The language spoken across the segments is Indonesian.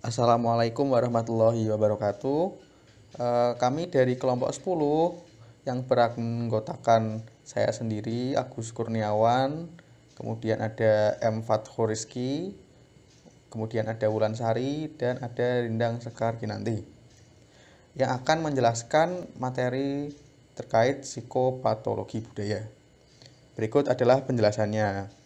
Assalamualaikum warahmatullahi wabarakatuh. Kami dari kelompok 10 yang beranggotakan saya sendiri, Agus Kurniawan, kemudian ada M. Fathur Rizky, kemudian ada Wulan Sari, dan ada Rindang Sekar Kinanti, yang akan menjelaskan materi terkait psikopatologi budaya. Berikut adalah penjelasannya.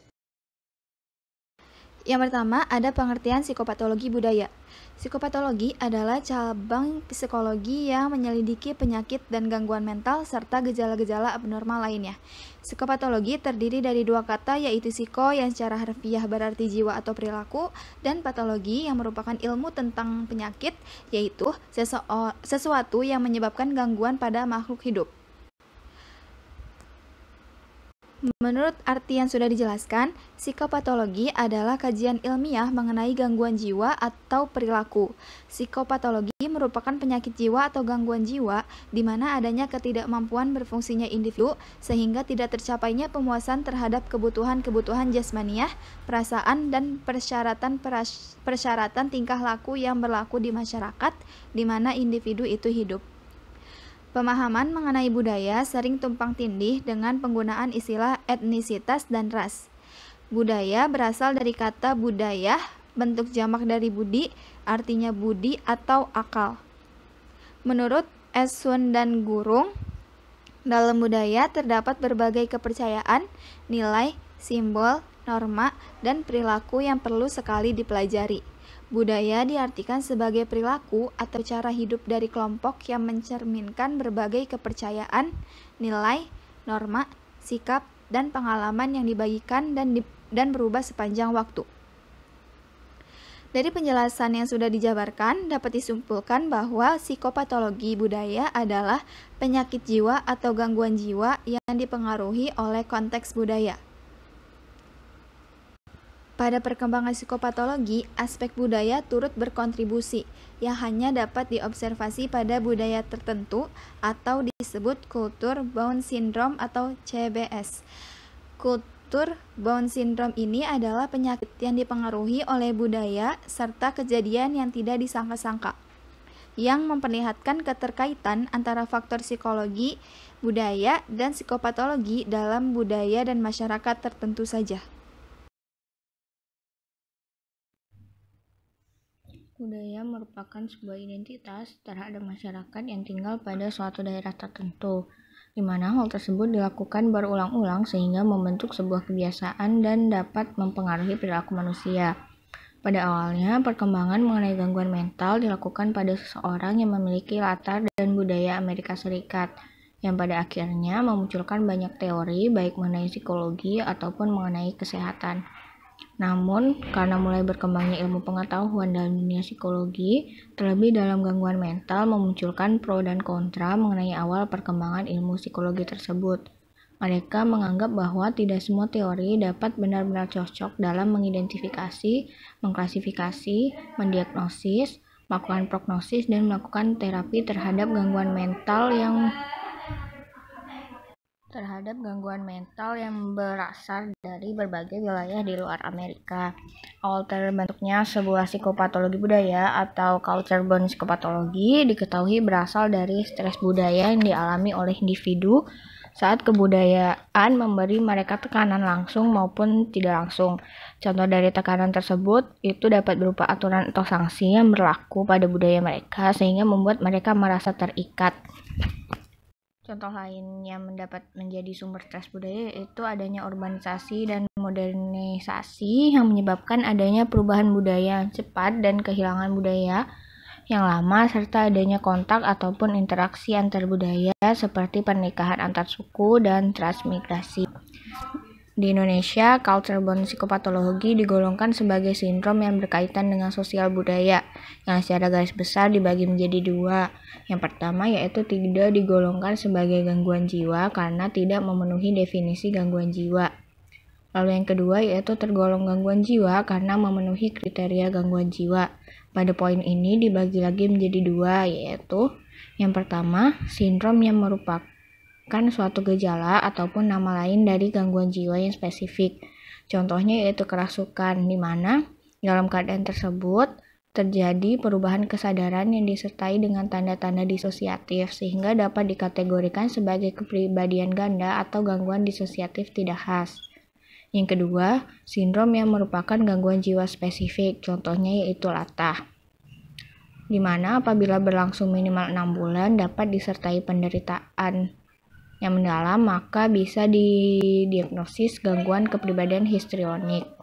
Yang pertama, ada pengertian psikopatologi budaya. Psikopatologi adalah cabang psikologi yang menyelidiki penyakit dan gangguan mental serta gejala-gejala abnormal lainnya. Psikopatologi terdiri dari dua kata, yaitu psiko yang secara harfiah berarti jiwa atau perilaku, dan patologi yang merupakan ilmu tentang penyakit, yaitu sesuatu yang menyebabkan gangguan pada makhluk hidup. Menurut arti yang sudah dijelaskan, psikopatologi adalah kajian ilmiah mengenai gangguan jiwa atau perilaku. Psikopatologi merupakan penyakit jiwa atau gangguan jiwa di mana adanya ketidakmampuan berfungsinya individu sehingga tidak tercapainya pemuasan terhadap kebutuhan-kebutuhan jasmaniah, perasaan, dan persyaratan tingkah laku yang berlaku di masyarakat di mana individu itu hidup. Pemahaman mengenai budaya sering tumpang tindih dengan penggunaan istilah etnisitas dan ras. Budaya berasal dari kata budaya, bentuk jamak dari budi, artinya budi atau akal. Menurut Esun dan Gurung, dalam budaya terdapat berbagai kepercayaan, nilai, simbol, norma, dan perilaku yang perlu sekali dipelajari. Budaya diartikan sebagai perilaku atau cara hidup dari kelompok yang mencerminkan berbagai kepercayaan, nilai, norma, sikap, dan pengalaman yang dibagikan dan berubah sepanjang waktu. Dari penjelasan yang sudah dijabarkan, dapat disimpulkan bahwa psikopatologi budaya adalah penyakit jiwa atau gangguan jiwa yang dipengaruhi oleh konteks budaya. Pada perkembangan psikopatologi, aspek budaya turut berkontribusi, yang hanya dapat diobservasi pada budaya tertentu atau disebut culture bound syndrome atau CBS. Culture bound syndrome ini adalah penyakit yang dipengaruhi oleh budaya serta kejadian yang tidak disangka-sangka, yang memperlihatkan keterkaitan antara faktor psikologi, budaya, dan psikopatologi dalam budaya dan masyarakat tertentu saja. Budaya merupakan sebuah identitas terhadap masyarakat yang tinggal pada suatu daerah tertentu, di mana hal tersebut dilakukan berulang-ulang sehingga membentuk sebuah kebiasaan dan dapat mempengaruhi perilaku manusia. Pada awalnya, perkembangan mengenai gangguan mental dilakukan pada seseorang yang memiliki latar dan budaya Amerika Serikat, yang pada akhirnya memunculkan banyak teori baik mengenai psikologi ataupun mengenai kesehatan. Namun, karena mulai berkembangnya ilmu pengetahuan dalam dunia psikologi, terlebih dalam gangguan mental memunculkan pro dan kontra mengenai awal perkembangan ilmu psikologi tersebut. Mereka menganggap bahwa tidak semua teori dapat benar-benar cocok dalam mengidentifikasi, mengklasifikasi, mendiagnosis, melakukan prognosis, dan melakukan terapi terhadap gangguan mental yang berasal dari berbagai wilayah di luar Amerika. Awal terbentuknya sebuah psikopatologi budaya atau culture bound psikopatologi diketahui berasal dari stres budaya yang dialami oleh individu saat kebudayaan memberi mereka tekanan langsung maupun tidak langsung. Contoh dari tekanan tersebut itu dapat berupa aturan atau sanksi yang berlaku pada budaya mereka sehingga membuat mereka merasa terikat. Contoh lain yang mendapat menjadi sumber stres budaya yaitu adanya urbanisasi dan modernisasi yang menyebabkan adanya perubahan budaya yang cepat dan kehilangan budaya yang lama serta adanya kontak ataupun interaksi antar budaya seperti pernikahan antar suku dan transmigrasi. Di Indonesia, culture bound psikopatologi digolongkan sebagai sindrom yang berkaitan dengan sosial budaya, yang secara garis besar dibagi menjadi dua. Yang pertama yaitu tidak digolongkan sebagai gangguan jiwa karena tidak memenuhi definisi gangguan jiwa. Lalu yang kedua yaitu tergolong gangguan jiwa karena memenuhi kriteria gangguan jiwa. Pada poin ini dibagi lagi menjadi dua, yaitu yang pertama, sindrom yang merupakan suatu gejala ataupun nama lain dari gangguan jiwa yang spesifik. Contohnya yaitu kerasukan, di mana dalam keadaan tersebut terjadi perubahan kesadaran yang disertai dengan tanda-tanda disosiatif sehingga dapat dikategorikan sebagai kepribadian ganda atau gangguan disosiatif tidak khas. Yang kedua, sindrom yang merupakan gangguan jiwa spesifik, contohnya yaitu latah, di mana apabila berlangsung minimal 6 bulan dapat disertai penderitaan yang mendalam, maka bisa didiagnosis gangguan kepribadian histrionik.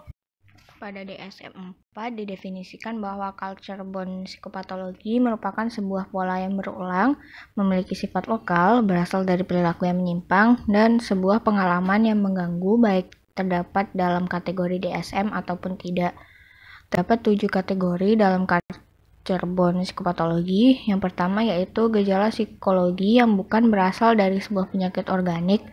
Pada DSM-4 didefinisikan bahwa culture bound psikopatologi merupakan sebuah pola yang berulang, memiliki sifat lokal, berasal dari perilaku yang menyimpang, dan sebuah pengalaman yang mengganggu baik terdapat dalam kategori DSM ataupun tidak. Terdapat 7 kategori dalam culture bound psikopatologi. Yang pertama yaitu gejala psikologi yang bukan berasal dari sebuah penyakit organik,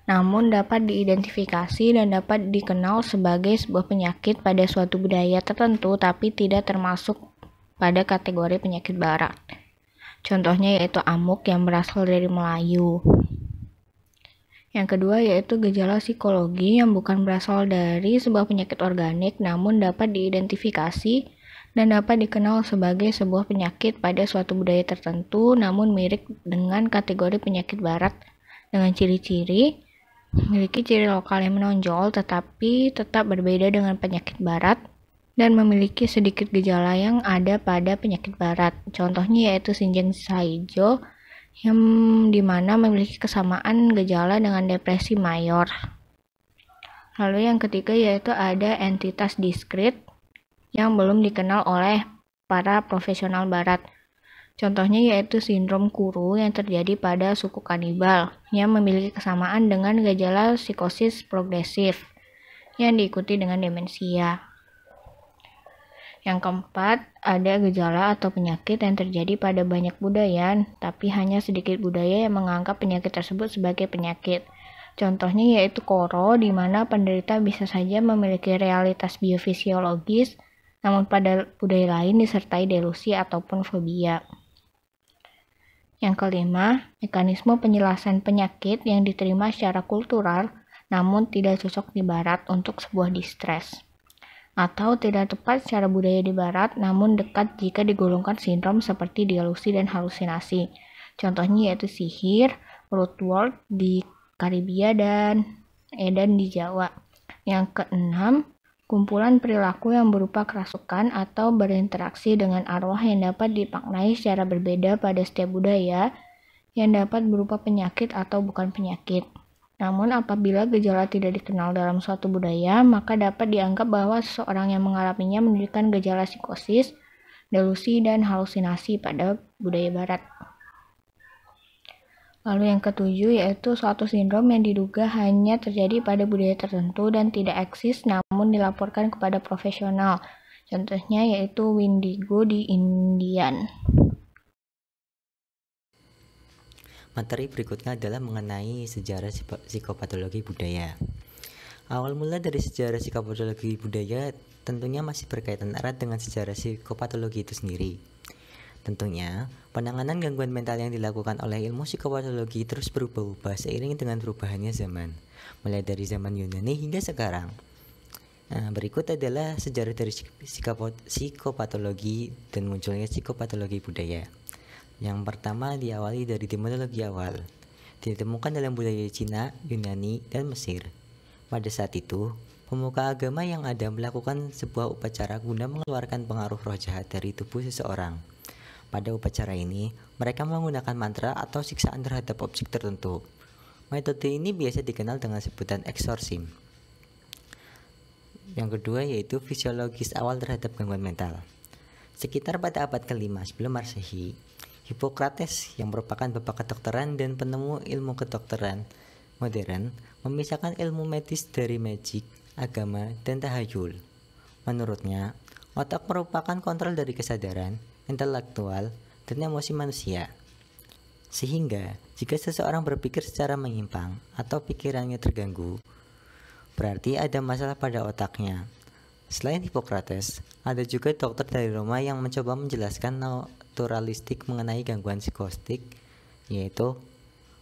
namun dapat diidentifikasi dan dapat dikenal sebagai sebuah penyakit pada suatu budaya tertentu tapi tidak termasuk pada kategori penyakit barat. Contohnya yaitu amuk yang berasal dari Melayu. Yang kedua yaitu gejala psikologi yang bukan berasal dari sebuah penyakit organik namun dapat diidentifikasi dan dapat dikenal sebagai sebuah penyakit pada suatu budaya tertentu namun mirip dengan kategori penyakit barat dengan ciri-ciri memiliki ciri lokal yang menonjol tetapi tetap berbeda dengan penyakit barat dan memiliki sedikit gejala yang ada pada penyakit barat. Contohnya yaitu Shinjen Saijo yang dimana memiliki kesamaan gejala dengan depresi mayor. Lalu yang ketiga yaitu ada entitas diskrit yang belum dikenal oleh para profesional barat. Contohnya yaitu sindrom Kuru yang terjadi pada suku kanibal yang memiliki kesamaan dengan gejala psikosis progresif yang diikuti dengan demensia. Yang keempat, ada gejala atau penyakit yang terjadi pada banyak budaya, tapi hanya sedikit budaya yang menganggap penyakit tersebut sebagai penyakit. Contohnya yaitu Koro, di mana penderita bisa saja memiliki realitas biofisiologis, namun pada budaya lain disertai delusi ataupun fobia. Yang kelima, mekanisme penjelasan penyakit yang diterima secara kultural namun tidak cocok di barat untuk sebuah distres. Atau tidak tepat secara budaya di barat namun dekat jika digolongkan sindrom seperti delusi dan halusinasi. Contohnya yaitu sihir, root world di Karibia dan edan di Jawa. Yang keenam, kumpulan perilaku yang berupa kerasukan atau berinteraksi dengan arwah yang dapat dimaknai secara berbeda pada setiap budaya yang dapat berupa penyakit atau bukan penyakit. Namun apabila gejala tidak dikenal dalam suatu budaya, maka dapat dianggap bahwa seseorang yang mengalaminya menunjukkan gejala psikosis, delusi, dan halusinasi pada budaya barat. Lalu yang ketujuh yaitu suatu sindrom yang diduga hanya terjadi pada budaya tertentu dan tidak eksis namun dilaporkan kepada profesional. Contohnya yaitu Windigo di Indian. Materi berikutnya adalah mengenai sejarah psikopatologi budaya. Awal mula dari sejarah psikopatologi budaya tentunya masih berkaitan erat dengan sejarah psikopatologi itu sendiri. Tentunya, penanganan gangguan mental yang dilakukan oleh ilmu psikopatologi terus berubah-ubah seiring dengan perubahannya zaman, mulai dari zaman Yunani hingga sekarang. Nah, berikut adalah sejarah dari psikopatologi dan munculnya psikopatologi budaya. Yang pertama diawali dari etimologi awal, ditemukan dalam budaya Cina, Yunani, dan Mesir. Pada saat itu, pemuka agama yang ada melakukan sebuah upacara guna mengeluarkan pengaruh roh jahat dari tubuh seseorang. Pada upacara ini, mereka menggunakan mantra atau siksaan terhadap objek tertentu. Metode ini biasa dikenal dengan sebutan eksorsim. Yang kedua yaitu fisiologis awal terhadap gangguan mental. Sekitar pada abad ke-5 sebelum Masehi, Hippocrates yang merupakan bapak kedokteran dan penemu ilmu kedokteran modern memisahkan ilmu medis dari magic, agama, dan tahayul. Menurutnya, otak merupakan kontrol dari kesadaran, intelektual, dan emosi manusia. Sehingga, jika seseorang berpikir secara menyimpang atau pikirannya terganggu, berarti ada masalah pada otaknya. Selain Hippocrates, ada juga dokter dari Roma yang mencoba menjelaskan naturalistik mengenai gangguan psikostik, yaitu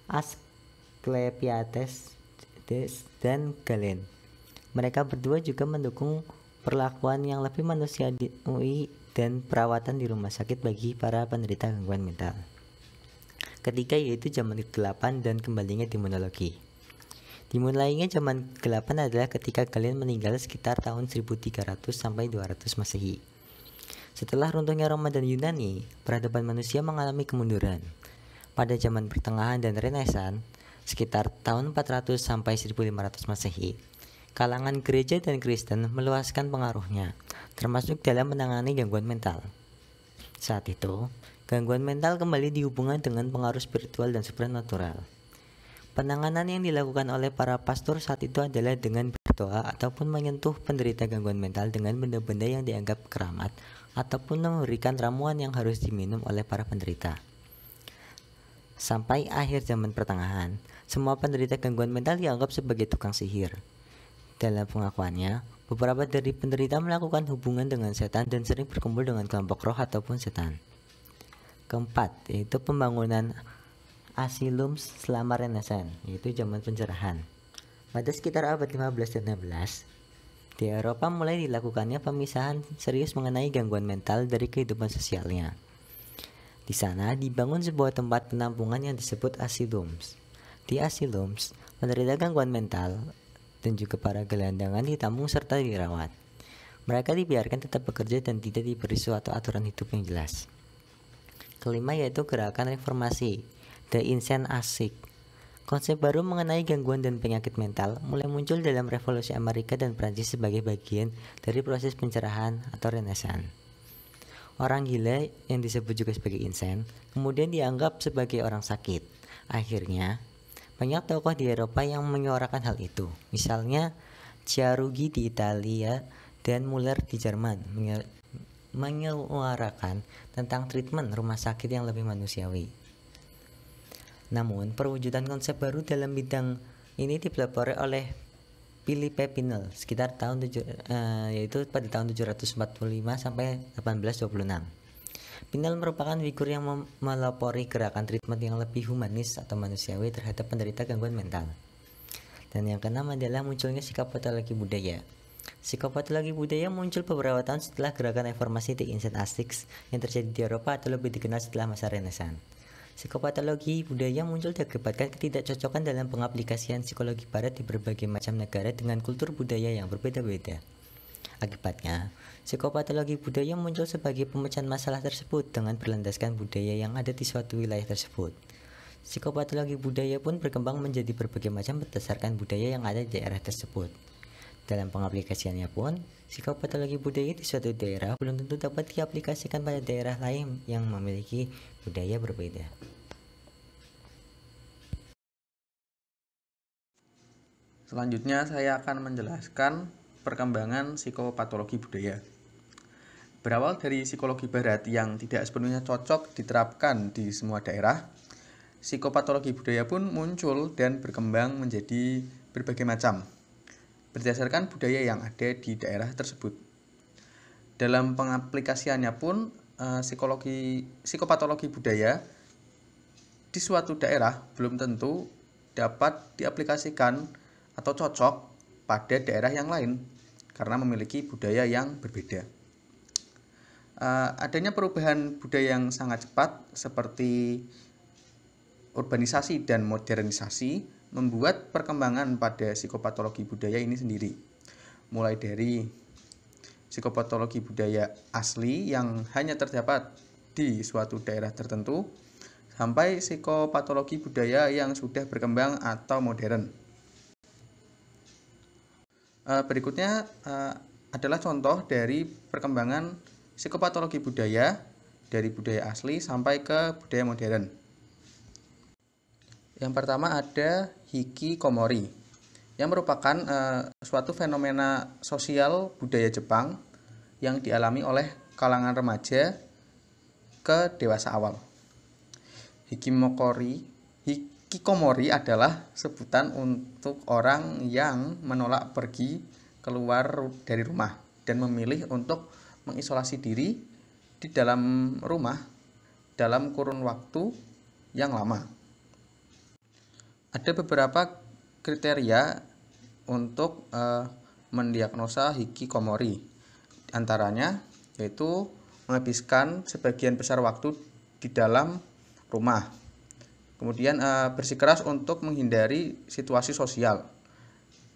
Asclepiades dan Galen. Mereka berdua juga mendukung perlakuan yang lebih manusiawi dan perawatan di rumah sakit bagi para penderita gangguan mental. Ketiga yaitu zaman ke-8 dan kembalinya demonologi. Dimulainya zaman ke-8 adalah ketika Galen meninggal sekitar tahun 1300 sampai 200 Masehi. Setelah runtuhnya Roma dan Yunani, peradaban manusia mengalami kemunduran. Pada zaman pertengahan dan Renaissance, sekitar tahun 400 sampai 1500 Masehi, kalangan gereja dan Kristen meluaskan pengaruhnya, termasuk dalam menangani gangguan mental. Saat itu, gangguan mental kembali dihubungkan dengan pengaruh spiritual dan supranatural. Penanganan yang dilakukan oleh para pastor saat itu adalah dengan berdoa ataupun menyentuh penderita gangguan mental dengan benda-benda yang dianggap keramat ataupun memberikan ramuan yang harus diminum oleh para penderita. Sampai akhir zaman pertengahan, semua penderita gangguan mental dianggap sebagai tukang sihir. Dalam pengakuannya, beberapa dari penderita melakukan hubungan dengan setan dan sering berkumpul dengan kelompok roh ataupun setan. Keempat, yaitu pembangunan asylum selama Renaissance, yaitu zaman pencerahan. Pada sekitar abad 15 dan 16, di Eropa mulai dilakukannya pemisahan serius mengenai gangguan mental dari kehidupan sosialnya. Di sana dibangun sebuah tempat penampungan yang disebut asylums. Di asylums, penderita gangguan mental dan juga para gelandangan ditampung serta dirawat. Mereka dibiarkan tetap bekerja dan tidak diberi suatu aturan hidup yang jelas. Kelima yaitu gerakan reformasi, The Insane Asylum. Konsep baru mengenai gangguan dan penyakit mental mulai muncul dalam revolusi Amerika dan Prancis sebagai bagian dari proses pencerahan atau Renaissance. Orang gila yang disebut juga sebagai insane kemudian dianggap sebagai orang sakit. Akhirnya, banyak tokoh di Eropa yang menyuarakan hal itu. Misalnya, Chiarugi di Italia dan Muller di Jerman menyuarakan tentang treatment rumah sakit yang lebih manusiawi. Namun, perwujudan konsep baru dalam bidang ini dipelopori oleh Philippe Pinel sekitar yaitu pada tahun 745 sampai 1826. Pinel merupakan figur yang melopori gerakan treatment yang lebih humanis atau manusiawi terhadap penderita gangguan mental. Dan yang keenam adalah munculnya psikopatologi budaya. Psikopatologi budaya muncul beberapa tahun setelah gerakan reformasi The Insane Asylum yang terjadi di Eropa atau lebih dikenal setelah masa Renaissance. Psikopatologi budaya muncul diakibatkan ketidakcocokan dalam pengaplikasian psikologi barat di berbagai macam negara dengan kultur budaya yang berbeda-beda. Akibatnya, psikopatologi budaya muncul sebagai pemecahan masalah tersebut dengan berlandaskan budaya yang ada di suatu wilayah tersebut. Psikopatologi budaya pun berkembang menjadi berbagai macam berdasarkan budaya yang ada di daerah tersebut. Dalam pengaplikasiannya pun, psikopatologi budaya di suatu daerah belum tentu dapat diaplikasikan pada daerah lain yang memiliki budaya berbeda. Selanjutnya saya akan menjelaskan perkembangan psikopatologi budaya. Berawal dari psikologi barat yang tidak sepenuhnya cocok diterapkan di semua daerah, psikopatologi budaya pun muncul dan berkembang menjadi berbagai macam, berdasarkan budaya yang ada di daerah tersebut. Dalam pengaplikasiannya pun, psikopatologi budaya di suatu daerah belum tentu dapat diaplikasikan atau cocok pada daerah yang lain karena memiliki budaya yang berbeda. Adanya perubahan budaya yang sangat cepat seperti urbanisasi dan modernisasi membuat perkembangan pada psikopatologi budaya ini sendiri. Mulai dari psikopatologi budaya asli yang hanya terdapat di suatu daerah tertentu sampai psikopatologi budaya yang sudah berkembang atau modern. Berikutnya adalah contoh dari perkembangan psikopatologi budaya dari budaya asli sampai ke budaya modern. Yang pertama ada hikikomori, yang merupakan suatu fenomena sosial budaya Jepang yang dialami oleh kalangan remaja ke dewasa awal. Hikikomori adalah sebutan untuk orang yang menolak pergi keluar dari rumah dan memilih untuk mengisolasi diri di dalam rumah dalam kurun waktu yang lama. Ada beberapa kriteria untuk mendiagnosa hikikomori. antaranya yaitu menghabiskan sebagian besar waktu di dalam rumah. Kemudian bersikeras untuk menghindari situasi sosial.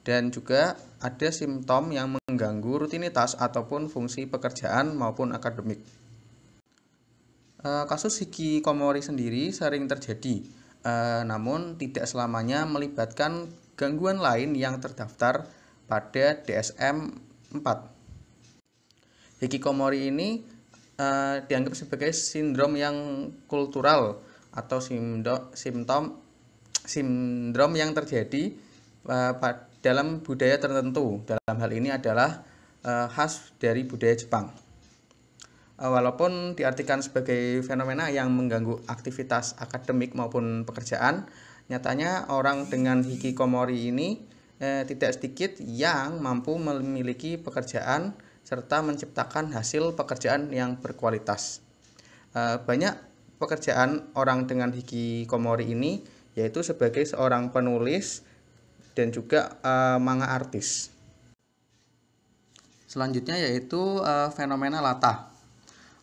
Dan juga ada simptom yang mengganggu rutinitas ataupun fungsi pekerjaan maupun akademik. Kasus hikikomori sendiri sering terjadi, namun tidak selamanya melibatkan gangguan lain yang terdaftar pada DSM-4. Hikikomori ini dianggap sebagai sindrom yang kultural atau sindrom yang terjadi dalam budaya tertentu. Dalam hal ini adalah khas dari budaya Jepang. Walaupun diartikan sebagai fenomena yang mengganggu aktivitas akademik maupun pekerjaan, nyatanya orang dengan hikikomori ini tidak sedikit yang mampu memiliki pekerjaan serta menciptakan hasil pekerjaan yang berkualitas. Banyak pekerjaan orang dengan hikikomori ini yaitu sebagai seorang penulis dan juga manga artis. Selanjutnya yaitu fenomena latah.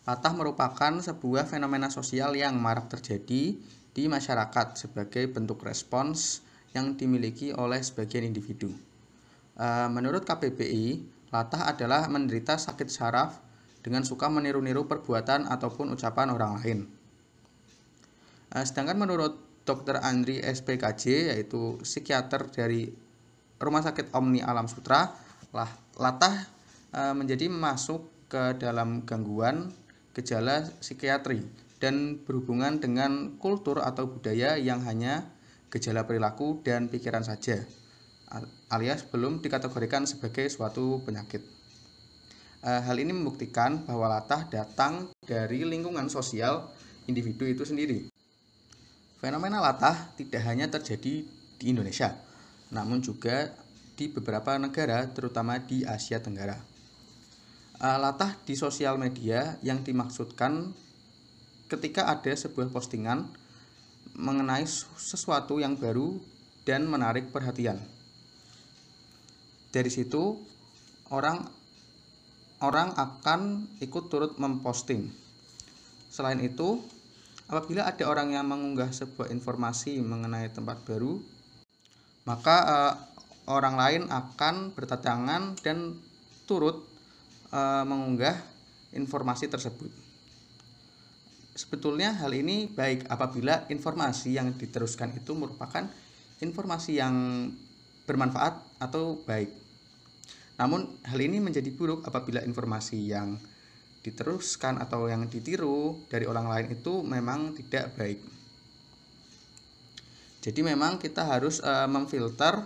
Latah merupakan sebuah fenomena sosial yang marak terjadi di masyarakat sebagai bentuk respons yang dimiliki oleh sebagian individu. Menurut KBBI, latah adalah menderita sakit saraf dengan suka meniru-niru perbuatan ataupun ucapan orang lain. Sedangkan menurut Dr. Andri SPKJ, yaitu psikiater dari Rumah Sakit Omni Alam Sutra, latah menjadi masuk ke dalam gangguan gejala psikiatri dan berhubungan dengan kultur atau budaya yang hanya gejala perilaku dan pikiran saja, alias belum dikategorikan sebagai suatu penyakit. Hal ini membuktikan bahwa latah datang dari lingkungan sosial individu itu sendiri. Fenomena latah tidak hanya terjadi di Indonesia, namun juga di beberapa negara, terutama di Asia Tenggara. Latah di sosial media yang dimaksudkan ketika ada sebuah postingan mengenai sesuatu yang baru dan menarik perhatian. Dari situ orang akan ikut turut memposting. Selain itu, apabila ada orang yang mengunggah sebuah informasi mengenai tempat baru, maka orang lain akan berdatangan dan turut mengunggah informasi tersebut. Sebetulnya hal ini baik apabila informasi yang diteruskan itu merupakan informasi yang bermanfaat atau baik. Namun hal ini menjadi buruk apabila informasi yang diteruskan atau yang ditiru dari orang lain itu memang tidak baik. Jadi memang kita harus memfilter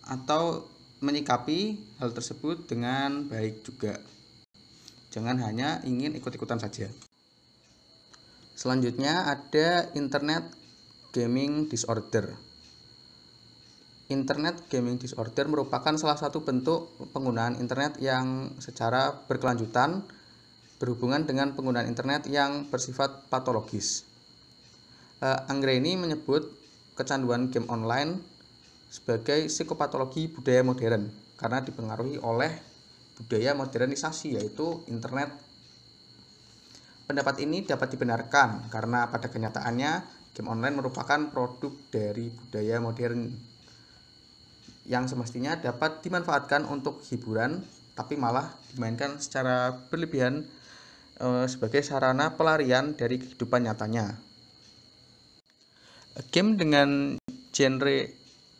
atau menyikapi hal tersebut dengan baik juga. Jangan hanya ingin ikut-ikutan saja. Selanjutnya ada Internet Gaming Disorder. Internet Gaming Disorder merupakan salah satu bentuk penggunaan internet yang secara berkelanjutan berhubungan dengan penggunaan internet yang bersifat patologis. Anggreni menyebut kecanduan game online sebagai psikopatologi budaya modern karena dipengaruhi oleh budaya modernisasi, yaitu internet. Pendapat ini dapat dibenarkan karena pada kenyataannya game online merupakan produk dari budaya modern yang semestinya dapat dimanfaatkan untuk hiburan, tapi malah dimainkan secara berlebihan sebagai sarana pelarian dari kehidupan nyatanya. Game dengan genre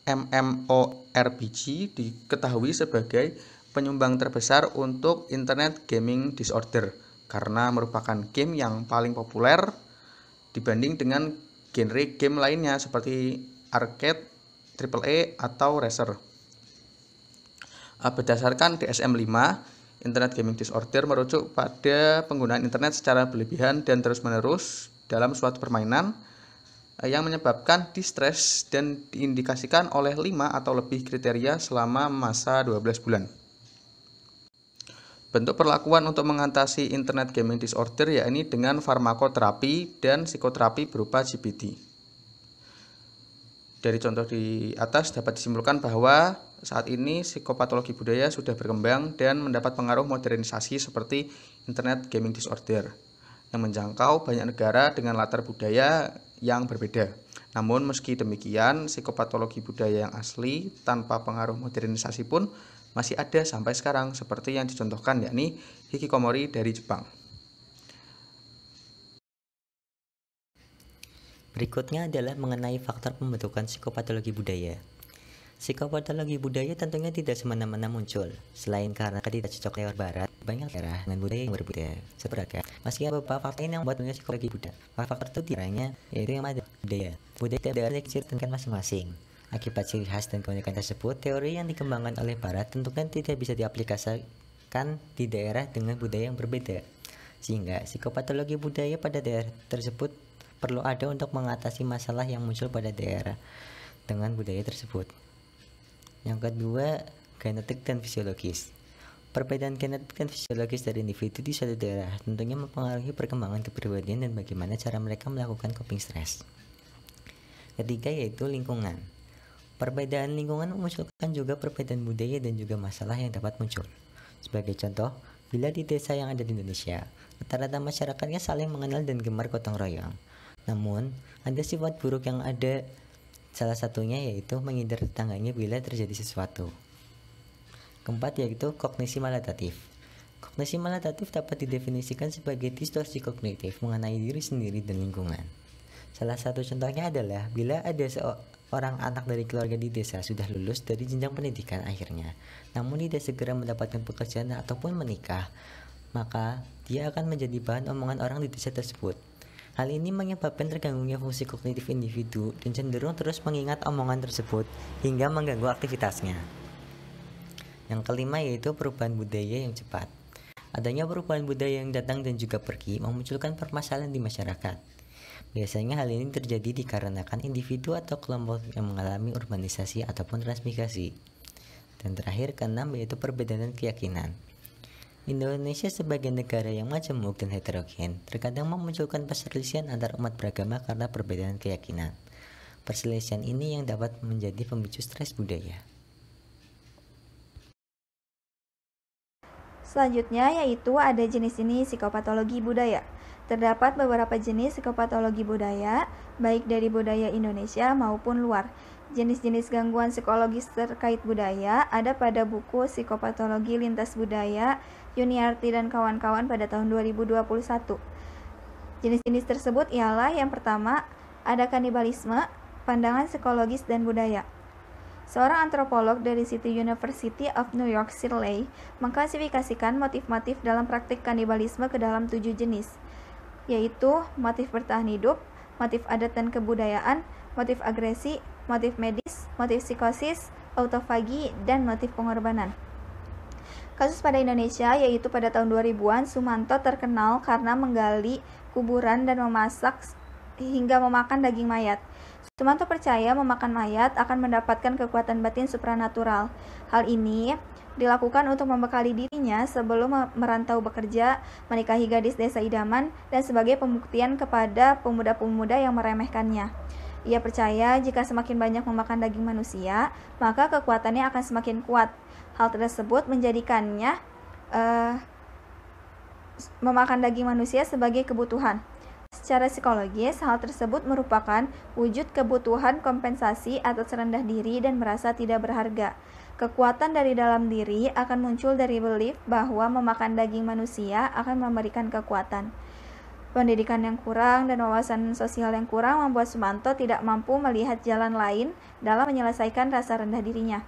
MMORPG diketahui sebagai penyumbang terbesar untuk Internet Gaming Disorder karena merupakan game yang paling populer dibanding dengan genre game lainnya seperti arcade, AAA, atau racer. Berdasarkan DSM-5, Internet Gaming Disorder merujuk pada penggunaan internet secara berlebihan dan terus-menerus dalam suatu permainan yang menyebabkan distres dan diindikasikan oleh 5 atau lebih kriteria selama masa 12 bulan. Bentuk perlakuan untuk mengatasi Internet Gaming Disorder yakni dengan farmakoterapi dan psikoterapi berupa CBT. Dari contoh di atas dapat disimpulkan bahwa saat ini psikopatologi budaya sudah berkembang dan mendapat pengaruh modernisasi seperti Internet Gaming Disorder yang menjangkau banyak negara dengan latar budaya yang berbeda. Namun meski demikian, psikopatologi budaya yang asli tanpa pengaruh modernisasi pun masih ada sampai sekarang, seperti yang dicontohkan yakni hikikomori dari Jepang. Berikutnya adalah mengenai faktor pembentukan psikopatologi budaya. Psikopatologi budaya tentunya tidak semena-mena muncul, selain karena ketidakcocokan daerah barat, banyak daerah dengan budaya yang berbeda, seberagam. Masih ada beberapa faktor yang membuat psikologi budaya. Faktor itu tiranya yaitu yang ada budaya. Budaya tidak ada ciri khas masing-masing. Akibat ciri khas dan keunikan tersebut, teori yang dikembangkan oleh barat tentunya tidak bisa diaplikasikan di daerah dengan budaya yang berbeda. Sehingga psikopatologi budaya pada daerah tersebut perlu ada untuk mengatasi masalah yang muncul pada daerah dengan budaya tersebut. Yang kedua, genetik dan fisiologis. Perbedaan genetik dan fisiologis dari individu di suatu daerah tentunya mempengaruhi perkembangan kepribadian dan bagaimana cara mereka melakukan coping stres. Ketiga yaitu lingkungan. Perbedaan lingkungan memunculkan juga perbedaan budaya dan juga masalah yang dapat muncul. Sebagai contoh, bila di desa yang ada di Indonesia, rata-rata masyarakatnya saling mengenal dan gemar gotong royong. Namun, ada sifat buruk yang ada. Salah satunya yaitu menghindar tetangganya bila terjadi sesuatu. Keempat yaitu kognisi maladaptif. Kognisi maladaptif dapat didefinisikan sebagai distorsi kognitif mengenai diri sendiri dan lingkungan. Salah satu contohnya adalah bila ada seorang anak dari keluarga di desa sudah lulus dari jenjang pendidikan akhirnya, namun tidak segera mendapatkan pekerjaan ataupun menikah, maka dia akan menjadi bahan omongan orang di desa tersebut. Hal ini menyebabkan terganggunya fungsi kognitif individu dan cenderung terus mengingat omongan tersebut hingga mengganggu aktivitasnya. Yang kelima yaitu perubahan budaya yang cepat. Adanya perubahan budaya yang datang dan juga pergi memunculkan permasalahan di masyarakat. Biasanya hal ini terjadi dikarenakan individu atau kelompok yang mengalami urbanisasi ataupun transmigrasi. Dan terakhir keenam yaitu perbedaan keyakinan. Indonesia sebagai negara yang majemuk dan heterogen terkadang memunculkan perselisihan antar umat beragama karena perbedaan keyakinan. Perselisihan ini yang dapat menjadi pemicu stres budaya. Selanjutnya yaitu ada jenis-jenis psikopatologi budaya. Terdapat beberapa jenis psikopatologi budaya, baik dari budaya Indonesia maupun luar. Jenis-jenis gangguan psikologis terkait budaya ada pada buku Psikopatologi Lintas Budaya, Yuniarti dan kawan-kawan pada tahun 2021. Jenis-jenis tersebut ialah yang pertama, ada kanibalisme, pandangan psikologis dan budaya. Seorang antropolog dari City University of New York City mengklasifikasikan motif-motif dalam praktik kanibalisme ke dalam 7 jenis, yaitu motif bertahan hidup, motif adat dan kebudayaan, motif agresi, motif medis, motif psikosis, autofagi, dan motif pengorbanan. Kasus pada Indonesia yaitu pada tahun 2000-an, Sumanto terkenal karena menggali kuburan dan memasak hingga memakan daging mayat. Sumanto percaya memakan mayat akan mendapatkan kekuatan batin supranatural. Hal ini dilakukan untuk membekali dirinya sebelum merantau bekerja, menikahi gadis desa idaman, dan sebagai pembuktian kepada pemuda-pemuda yang meremehkannya. Ia percaya jika semakin banyak memakan daging manusia, maka kekuatannya akan semakin kuat. Hal tersebut menjadikannya memakan daging manusia sebagai kebutuhan. Secara psikologis, hal tersebut merupakan wujud kebutuhan kompensasi atas rendah diri dan merasa tidak berharga. Kekuatan dari dalam diri akan muncul dari belief bahwa memakan daging manusia akan memberikan kekuatan. Pendidikan yang kurang dan wawasan sosial yang kurang membuat Sumanto tidak mampu melihat jalan lain dalam menyelesaikan rasa rendah dirinya.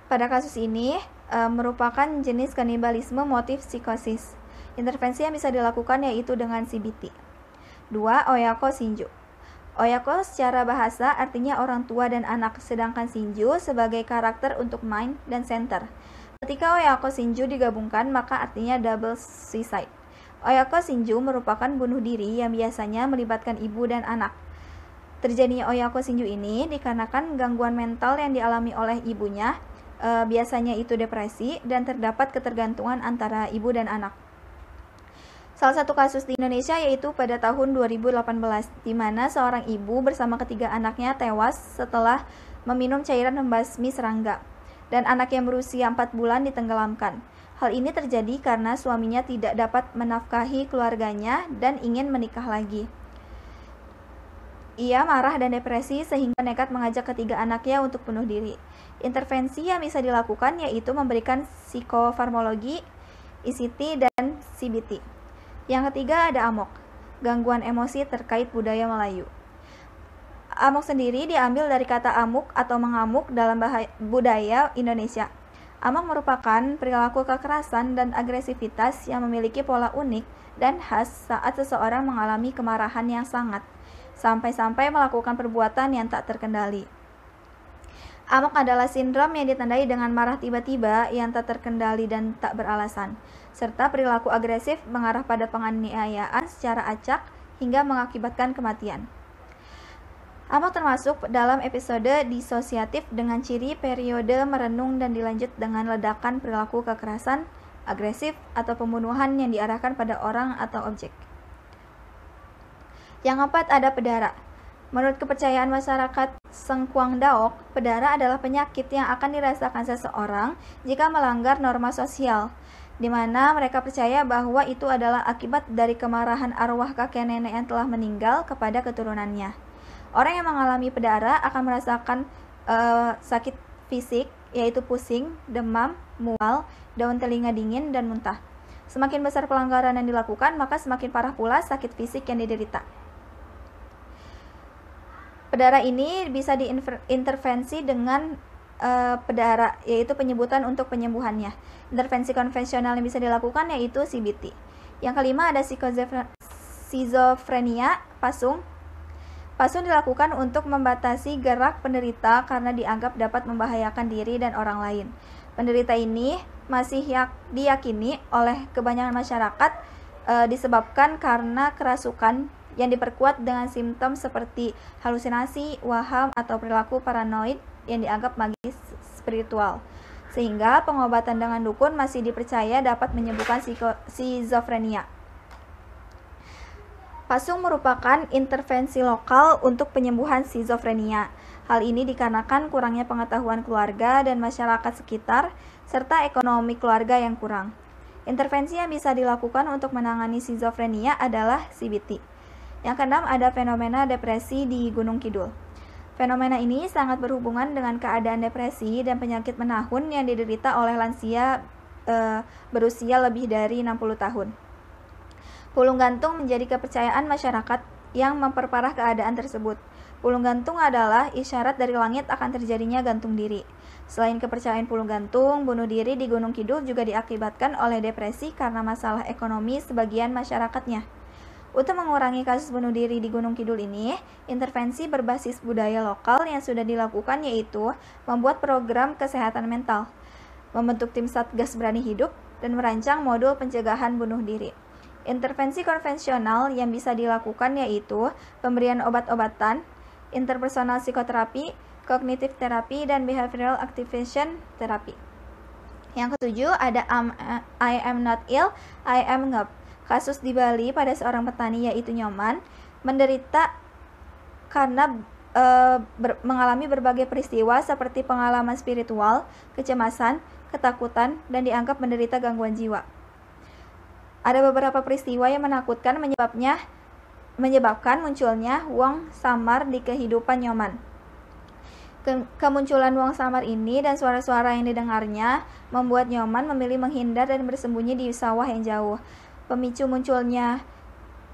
Pada kasus ini merupakan jenis kanibalisme motif psikosis. Intervensi yang bisa dilakukan yaitu dengan CBT. 2. Oyako Shinju. Oyako secara bahasa artinya orang tua dan anak, sedangkan Shinju sebagai karakter untuk mind dan center. Ketika Oyako Shinju digabungkan, maka artinya double suicide. Oyako Shinju merupakan bunuh diri yang biasanya melibatkan ibu dan anak. Terjadinya Oyako Shinju ini dikarenakan gangguan mental yang dialami oleh ibunya, biasanya itu depresi, dan terdapat ketergantungan antara ibu dan anak. Salah satu kasus di Indonesia yaitu pada tahun 2018, di mana seorang ibu bersama ketiga anaknya tewas setelah meminum cairan membasmi serangga, dan anak yang berusia 4 bulan ditenggelamkan. Hal ini terjadi karena suaminya tidak dapat menafkahi keluarganya dan ingin menikah lagi. Ia marah dan depresi sehingga nekat mengajak ketiga anaknya untuk bunuh diri. Intervensi yang bisa dilakukan yaitu memberikan psikofarmakologi, ICT, dan CBT. Yang ketiga ada amok, gangguan emosi terkait budaya Melayu. Amok sendiri diambil dari kata amuk atau mengamuk dalam budaya Indonesia. Amok merupakan perilaku kekerasan dan agresivitas yang memiliki pola unik dan khas saat seseorang mengalami kemarahan yang sangat, sampai-sampai melakukan perbuatan yang tak terkendali. Amok adalah sindrom yang ditandai dengan marah tiba-tiba yang tak terkendali dan tak beralasan, serta perilaku agresif mengarah pada penganiayaan secara acak hingga mengakibatkan kematian. Amok termasuk dalam episode disosiatif dengan ciri periode merenung dan dilanjut dengan ledakan perilaku kekerasan, agresif, atau pembunuhan yang diarahkan pada orang atau objek. Yang keempat ada pedara. Menurut kepercayaan masyarakat Sengkuang Daok, pedara adalah penyakit yang akan dirasakan seseorang jika melanggar norma sosial, di mana mereka percaya bahwa itu adalah akibat dari kemarahan arwah kakek nenek yang telah meninggal kepada keturunannya. Orang yang mengalami pedara akan merasakan sakit fisik, yaitu pusing, demam, mual, daun telinga dingin, dan muntah. Semakin besar pelanggaran yang dilakukan, maka semakin parah pula sakit fisik yang diderita. Pedara ini bisa diintervensi dengan pedara, yaitu penyebutan untuk penyembuhannya. Intervensi konvensional yang bisa dilakukan yaitu CBT. Yang kelima ada skizofrenia pasung. Pasung dilakukan untuk membatasi gerak penderita karena dianggap dapat membahayakan diri dan orang lain. Penderita ini masih diyakini oleh kebanyakan masyarakat disebabkan karena kerasukan yang diperkuat dengan simptom seperti halusinasi, waham, atau perilaku paranoid yang dianggap magis spiritual. Sehingga pengobatan dengan dukun masih dipercaya dapat menyembuhkan skizofrenia. Pasung merupakan intervensi lokal untuk penyembuhan skizofrenia. Hal ini dikarenakan kurangnya pengetahuan keluarga dan masyarakat sekitar, serta ekonomi keluarga yang kurang. Intervensi yang bisa dilakukan untuk menangani skizofrenia adalah CBT. Yang keenam ada fenomena depresi di Gunung Kidul. Fenomena ini sangat berhubungan dengan keadaan depresi dan penyakit menahun yang diderita oleh lansia berusia lebih dari 60 tahun. Pulung gantung menjadi kepercayaan masyarakat yang memperparah keadaan tersebut. Pulung gantung adalah isyarat dari langit akan terjadinya gantung diri. Selain kepercayaan pulung gantung, bunuh diri di Gunung Kidul juga diakibatkan oleh depresi karena masalah ekonomi sebagian masyarakatnya. Untuk mengurangi kasus bunuh diri di Gunung Kidul ini, intervensi berbasis budaya lokal yang sudah dilakukan yaitu membuat program kesehatan mental, membentuk tim Satgas Berani Hidup, dan merancang modul pencegahan bunuh diri. Intervensi konvensional yang bisa dilakukan yaitu pemberian obat-obatan, interpersonal psikoterapi, cognitive therapy, dan behavioral activation therapy. Yang ketujuh ada I am not ill, I am ngep. Kasus di Bali pada seorang petani yaitu Nyoman menderita karena mengalami berbagai peristiwa seperti pengalaman spiritual, kecemasan, ketakutan, dan dianggap menderita gangguan jiwa. Ada beberapa peristiwa yang menakutkan menyebabkan munculnya wong samar di kehidupan Nyoman. Kemunculan wong samar ini dan suara-suara yang didengarnya membuat Nyoman memilih menghindar dan bersembunyi di sawah yang jauh. Pemicu munculnya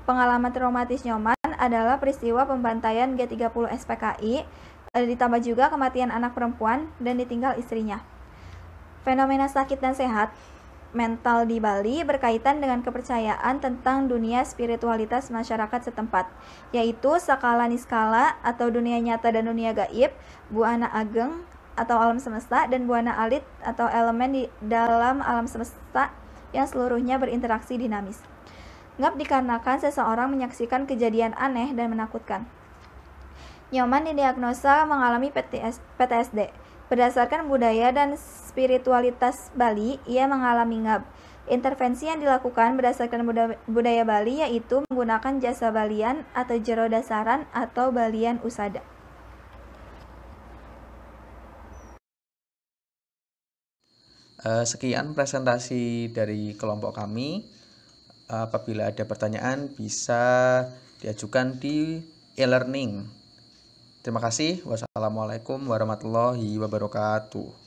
pengalaman traumatis Nyoman adalah peristiwa pembantaian G30 SPKI, ditambah juga kematian anak perempuan dan ditinggal istrinya. Fenomena sakit dan sehat mental di Bali berkaitan dengan kepercayaan tentang dunia spiritualitas masyarakat setempat, yaitu sakala niskala atau dunia nyata dan dunia gaib, buana ageng atau alam semesta, dan buana alit atau elemen di dalam alam semesta yang seluruhnya berinteraksi dinamis. Ngap dikarenakan seseorang menyaksikan kejadian aneh dan menakutkan. Nyoman didiagnosa mengalami PTSD. Berdasarkan budaya dan spiritualitas Bali, ia mengalami ngab. Intervensi yang dilakukan berdasarkan budaya Bali yaitu menggunakan jasa balian atau jero dasaran atau balian usada. Sekian presentasi dari kelompok kami. Apabila ada pertanyaan bisa diajukan di e-learning. Terima kasih. Wassalamualaikum warahmatullahi wabarakatuh.